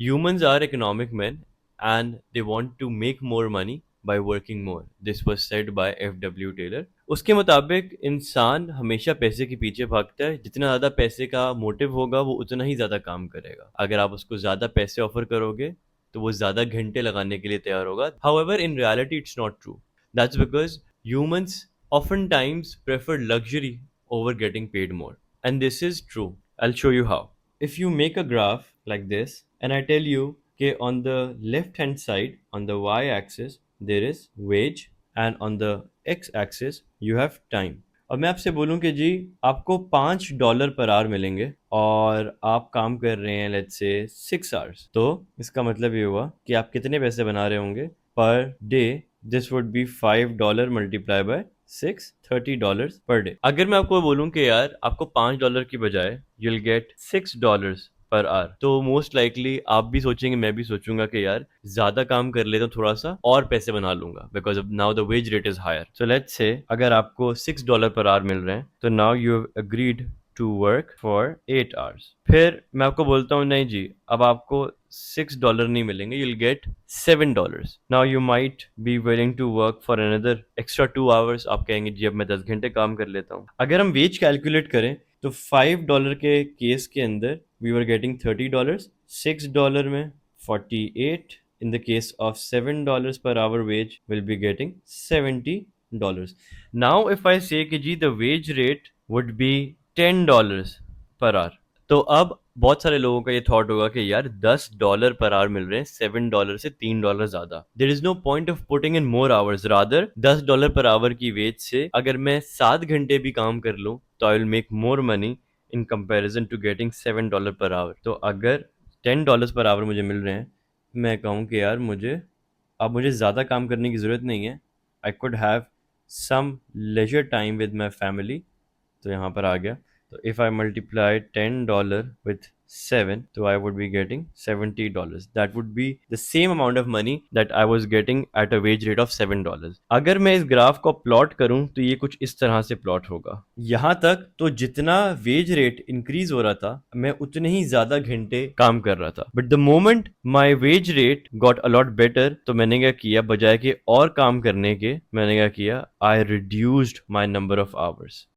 Humans are economic men and they want to make more money by working more. This was said by F.W. Taylor. उसके मुताबिक इंसान हमेशा पैसे के पीछे भागता है. जितना ज़्यादा पैसे का मोटिव होगा वो उतना ही ज़्यादा काम करेगा. अगर आप उसको ज़्यादा पैसे ऑफर करोगे तो वो ज़्यादा घंटे लगाने के लिए तैयार होगा. However, in reality, it's not true. That's because humans oftentimes prefer luxury over getting paid more. And this is true. I'll show you how. If you make a graph like this and I tell you okay, on the left hand side on the y axis there is wage and on the x axis you have time. और मैं आपसे बोलूं कि जी आपको $5 per hour मिलेंगे और आप काम कर रहे हैं लेट्स से 6 आवर्स, तो इसका मतलब ये हुआ कि आप कितने पैसे बना रहे होंगे per day. This would be $5 multiply by 6, $30 per day. अगर मैं आपको बोलूं कि यार आपको $5 की बजाय you'll get $6 पर आवर, तो मोस्ट लाइकली आप भी सोचेंगे, मैं भी सोचूंगा कि यार ज्यादा काम कर लेता हूँ थोड़ा सा और पैसे बना लूंगा because now the wage rate is higher. So let's say अगर आपको $6 पर आवर मिल रहे हैं तो now you have agreed to work for 8 hours. फिर मैं आपको बोलता हूँ नहीं जी अब आपको $6 नहीं मिलेंगे, you'll get $7. Now you might be willing to work for another extra 2 hours. आप कहेंगे जी अब मैं 10 घंटे काम कर लेता हूँ. अगर हम वेज कैलकुलेट करें तो $5 के केस के अंदर we were getting $30, $6 में 48. In the case of $7 per hour wage, we'll be getting $70. Now if I say कि जी the wage rate would be $10 per hour, तो अब बहुत सारे लोगों का ये थॉट होगा कि यार $10 पर आवर मिल रहे हैं, $7 से $3 ज्यादा. There is no point of putting in more hours. Rather $10 per our की वेज से अगर मैं 7 घंटे भी काम कर लूं तो I will make more money in comparison to getting $7 per our. तो अगर $10 पर आवर मुझे मिल रहे हैं, मैं कहूँ कि यार मुझे ज़्यादा काम करने की ज़रूरत नहीं है. I could have some leisure time with my family. तो यहाँ पर आ गया. तो if I multiply $10 with 7, so I would be getting $70. That would be the same amount of money that I was getting at a wage rate of $7. अगर मैं इस graph को plot करूं तो ये कुछ इस तरह से प्लॉट होगा. यहाँ तक तो जितना वेज रेट इंक्रीज हो रहा था मैं उतने ही ज्यादा घंटे काम कर रहा था. But the moment my wage rate got allot better, तो मैंने क्या किया, बजाय के और काम करने के मैंने क्या किया, I reduced my number of hours.